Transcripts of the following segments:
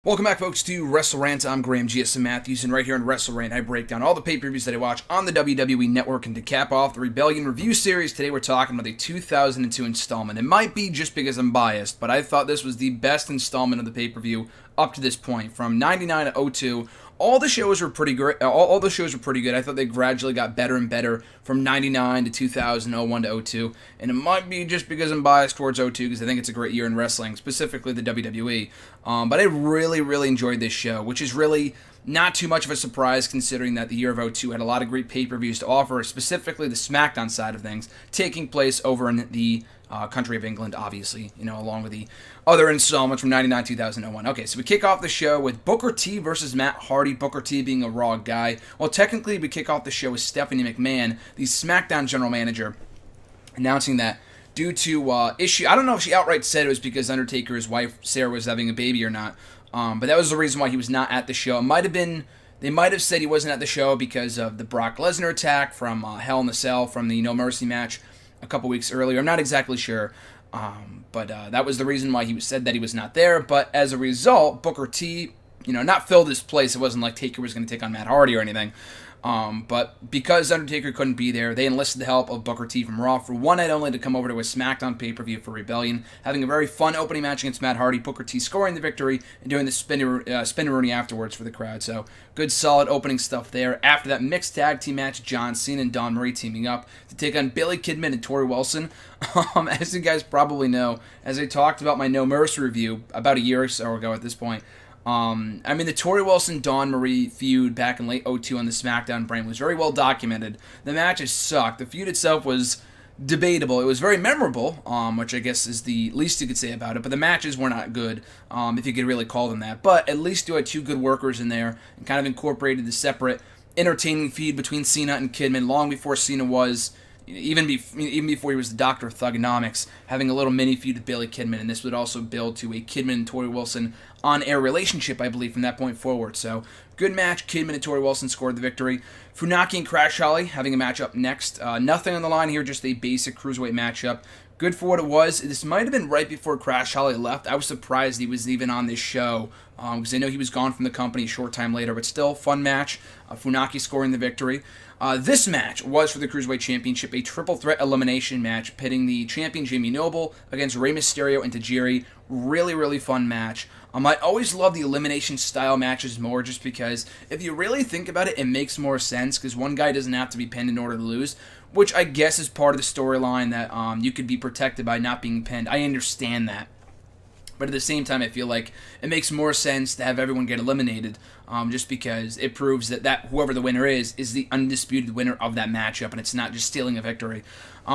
Welcome back, folks, to WrestleRant. I'm Graham GSM Matthews, and right here on WrestleRant, I break down all the pay-per-views that I watch on the WWE Network. And to cap off the Rebellion review series, today we're talking about the 2002 installment. It might be just because I'm biased, but I thought this was the best installment of the pay-per-view up to this point. From 99 to 02, all the shows were pretty great. All the shows were pretty good. I thought they gradually got better and better from 99 to 2000, 01 to 02. And it might be just because I'm biased towards 02 because I think it's a great year in wrestling, specifically the WWE. But I really enjoyed this show, which is really not too much of a surprise considering that the year of 02 had a lot of great pay-per-views to offer, specifically the SmackDown side of things, taking place over in the country of England, obviously, along with the other installments from 99, 2000, 01. Okay, so we kick off the show with Booker T versus Matt Hardy, Booker T being a Raw guy. Well, technically, we kick off the show with Stephanie McMahon, the SmackDown general manager, announcing that due to issue, I don't know if she outright said it was because Undertaker's wife, Sarah, was having a baby or not, but that was the reason why he was not at the show. It might have been, they might have said he wasn't at the show because of the Brock Lesnar attack from Hell in the Cell from the No Mercy match a couple weeks earlier. I'm not exactly sure, but that was the reason why he said that he was not there. But as a result, Booker T, not filled his place. It wasn't like Taker was going to take on Matt Hardy or anything. But because Undertaker couldn't be there, they enlisted the help of Booker T from Raw for one night only to come over to a SmackDown pay-per-view for Rebellion, having a very fun opening match against Matt Hardy, Booker T scoring the victory, and doing the spin-a-rooney afterwards for the crowd. So, good solid opening stuff there. After that mixed tag team match, John Cena and Dawn Marie teaming up to take on Billy Kidman and Tori Wilson. As you guys probably know, as I talked about my No Mercy review about a year or so ago at this point, the Tori Wilson-Dawn Marie feud back in late 02 on the SmackDown brand was very well documented. The matches sucked. The feud itself was debatable. It was very memorable, which I guess is the least you could say about it, but the matches were not good, if you could really call them that. But at least you had two good workers in there and kind of incorporated the separate entertaining feud between Cena and Kidman long before Cena was, even before he was the Doctor of Thugonomics, having a little mini feud with Billy Kidman, and this would also build to a Kidman and Tori Wilson on-air relationship, I believe, from that point forward. So, good match. Kidman and Tori Wilson scored the victory. Funaki and Crash Holly having a match up next. Nothing on the line here, just a basic cruiserweight matchup. Good for what it was. This might have been right before Crash Holly left. I was surprised he was even on this show, because I know he was gone from the company a short time later, but still, fun match. Funaki scoring the victory. This match was for the Cruiserweight Championship, a triple threat elimination match pitting the champion Jamie Noble against Rey Mysterio and Tajiri. Really fun match. I always love the elimination style matches more just because if you really think about it, it makes more sense because one guy doesn't have to be pinned in order to lose, which I guess is part of the storyline that you could be protected by not being pinned. I understand that. But at the same time, I feel like it makes more sense to have everyone get eliminated, just because it proves that whoever the winner is the undisputed winner of that matchup, and it's not just stealing a victory.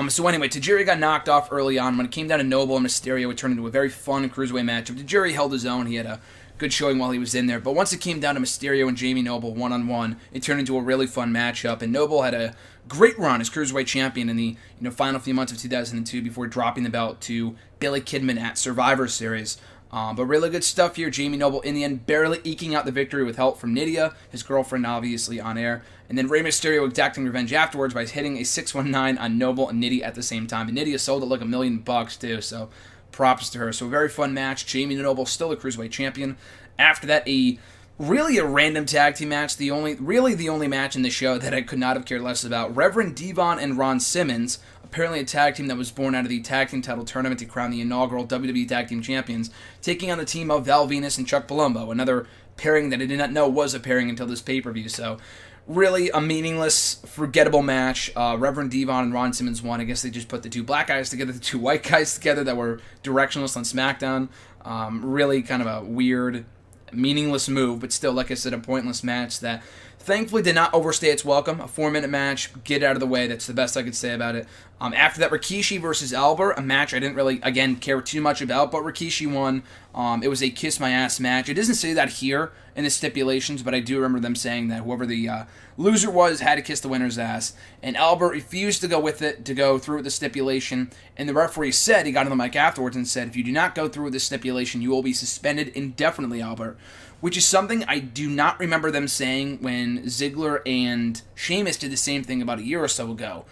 So anyway, Tajiri got knocked off early on. When it came down to Noble and Mysterio, it turned into a very fun cruiserweight matchup. Tajiri held his own. He had a good showing while he was in there. But once it came down to Mysterio and Jamie Noble one-on-one, it turned into a really fun matchup, and Noble had a great run as Cruiserweight Champion in the final few months of 2002 before dropping the belt to Billy Kidman at Survivor Series. But really good stuff here. Jamie Noble, in the end, barely eking out the victory with help from Nydia, his girlfriend, obviously, on air. And then Rey Mysterio exacting revenge afterwards by hitting a 619 on Noble and Nydia at the same time. And Nydia sold it like $1 million, too, so props to her. So a very fun match. Jamie Noble still a Cruiserweight Champion. After that, a random tag team match. The only match in the show that I could not have cared less about. Reverend Devon and Ron Simmons, apparently a tag team that was born out of the tag team title tournament to crown the inaugural WWE Tag Team Champions, taking on the team of Val Venus and Chuck Palumbo, another pairing that I did not know was a pairing until this pay-per-view. So, really a meaningless, forgettable match. Reverend Devon and Ron Simmons won. I guess they just put the two black guys together, the two white guys together that were directionless on SmackDown. Really kind of a weird, meaningless move, but still, like I said, a pointless match that thankfully did not overstay its welcome. A 4-minute match, get it out of the way. That's the best I could say about it. After that, Rikishi versus Albert, a match I didn't really, again, care too much about, but Rikishi won. It was a kiss my ass match. It doesn't say that here in the stipulations, but I do remember them saying that whoever the loser was had to kiss the winner's ass. And Albert refused to go with it, to go through with the stipulation. And the referee said, he got on the mic afterwards and said, if you do not go through with the stipulation, you will be suspended indefinitely, Albert. Which is something I do not remember them saying when Ziggler and Sheamus did the same thing about a year or so ago.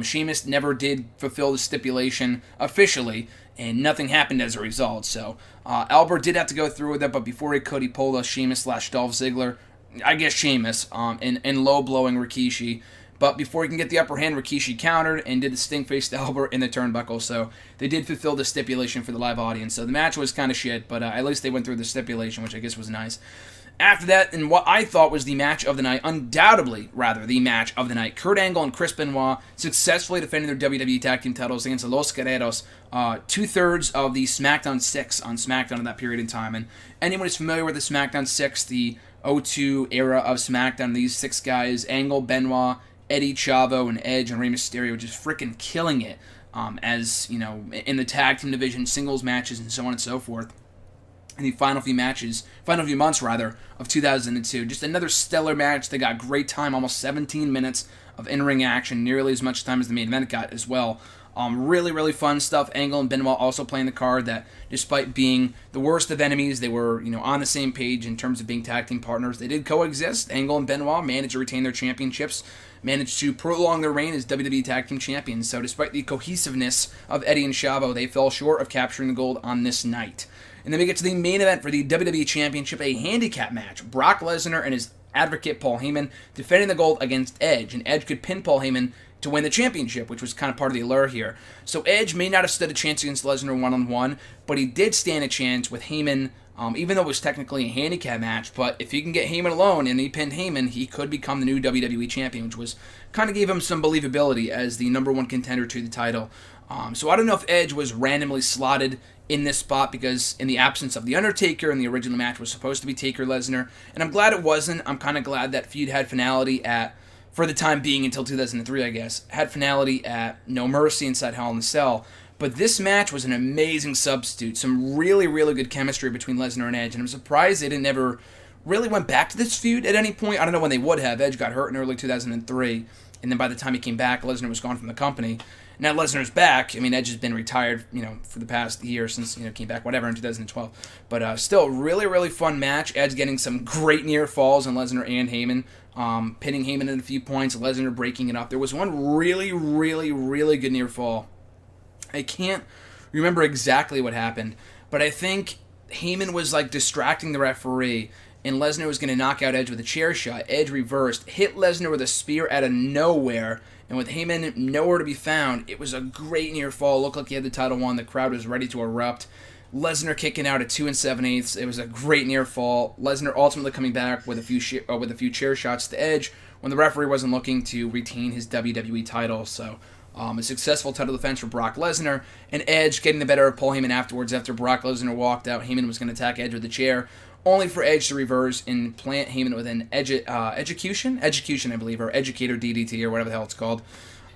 Sheamus never did fulfill the stipulation officially, and nothing happened as a result. So Albert did have to go through with it, but before he could, he pulled a Sheamus/Dolph Ziggler, I guess Sheamus, and low-blowing Rikishi. But before he can get the upper hand, Rikishi countered and did the stink face to Albert in the turnbuckle. So they did fulfill the stipulation for the live audience. So the match was kind of shit, but at least they went through the stipulation, which I guess was nice. After that, in what I thought was the match of the night, undoubtedly, rather, the match of the night, Kurt Angle and Chris Benoit successfully defending their WWE Tag Team titles against the Los Guerreros, 2/3 of the SmackDown 6 on SmackDown in that period in time. And anyone who's familiar with the SmackDown 6, the 02 era of SmackDown, these 6 guys, Angle, Benoit, Eddie, Chavo, and Edge, and Rey Mysterio, just freaking killing it, as, you know, in the tag team division, singles matches, and so on and so forth. In the final few months, of 2002. Just another stellar match. They got great time, almost 17 minutes of in-ring action, nearly as much time as the main event got as well. Really, really fun stuff. Angle and Benoit also playing the card that, despite being the worst of enemies, they were, on the same page in terms of being tag team partners. They did coexist. Angle and Benoit managed to retain their championships, managed to prolong their reign as WWE Tag Team Champions. So despite the cohesiveness of Eddie and Chavo, they fell short of capturing the gold on this night. And then we get to the main event for the WWE Championship, a handicap match. Brock Lesnar and his advocate Paul Heyman defending the gold against Edge. And Edge could pin Paul Heyman to win the championship, which was kind of part of the allure here. So Edge may not have stood a chance against Lesnar one-on-one, but he did stand a chance with Heyman, even though it was technically a handicap match. But if he can get Heyman alone and he pinned Heyman, he could become the new WWE Champion, which was kind of gave him some believability as the number one contender to the title. So I don't know if Edge was randomly slotted in this spot because in the absence of The Undertaker and the original match was supposed to be Taker-Lesnar, and I'm glad it wasn't. I'm kind of glad that feud had finality for the time being until 2003, I guess, had finality at No Mercy inside Hell in a Cell. But this match was an amazing substitute. Some really, really good chemistry between Lesnar and Edge, and I'm surprised they never really went back to this feud at any point. I don't know when they would have. Edge got hurt in early 2003, and then by the time he came back, Lesnar was gone from the company. Now Lesnar's back. I mean, Edge has been retired, for the past year since, came back, whatever, in 2012. But still, really, really fun match. Edge getting some great near falls on Lesnar and Heyman, pinning Heyman at a few points, Lesnar breaking it up. There was one really, really, really good near fall. I can't remember exactly what happened, but I think Heyman was, distracting the referee, and Lesnar was going to knock out Edge with a chair shot. Edge reversed, hit Lesnar with a spear out of nowhere, and with Heyman nowhere to be found, it was a great near fall. Looked like he had the title won. The crowd was ready to erupt. Lesnar kicking out at 2 7/8. It was a great near fall. Lesnar ultimately coming back with a few chair shots to Edge when the referee wasn't looking to retain his WWE title. So a successful title defense for Brock Lesnar, and Edge getting the better of Paul Heyman afterwards. After Brock Lesnar walked out, Heyman was going to attack Edge with a chair, only for Edge to reverse and plant Heyman with an execution, I believe, or Educator DDT, or whatever the hell it's called,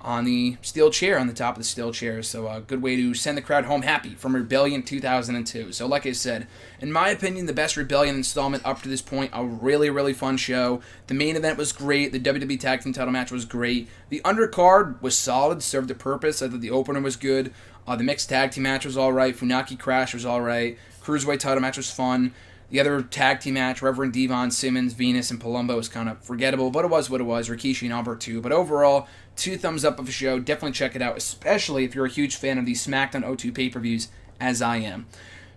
on the steel chair, on the top of the steel chair. So a good way to send the crowd home happy from Rebellion 2002. So like I said, in my opinion, the best Rebellion installment up to this point. A really, really fun show. The main event was great. The WWE Tag Team title match was great. The undercard was solid, served a purpose. I thought the opener was good. The mixed tag team match was alright. Funaki Crash was alright. Cruiserweight title match was fun. The other tag team match, Reverend Devon, Simmons, Venus, and Palumbo, was kind of forgettable, but it was what it was. Rikishi and Albert too. But overall, 2 thumbs up of a show. Definitely check it out, especially if you're a huge fan of the SmackDown 02 pay-per-views, as I am.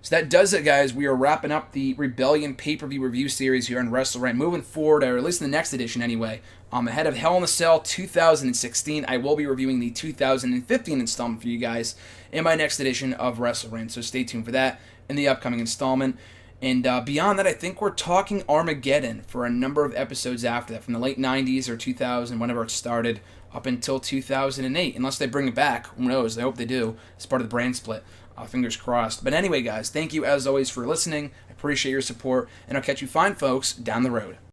So that does it, guys. We are wrapping up the Rebellion pay-per-view review series here on WrestleRant. Moving forward, or at least in the next edition anyway, ahead of Hell in a Cell 2016, I will be reviewing the 2015 installment for you guys in my next edition of WrestleRant. So stay tuned for that in the upcoming installment. And beyond that, I think we're talking Armageddon for a number of episodes after that, from the late 90s or 2000, whenever it started, up until 2008. Unless they bring it back. Who knows? I hope they do. It's part of the brand split. Fingers crossed. But anyway, guys, thank you as always for listening. I appreciate your support, and I'll catch you fine folks down the road.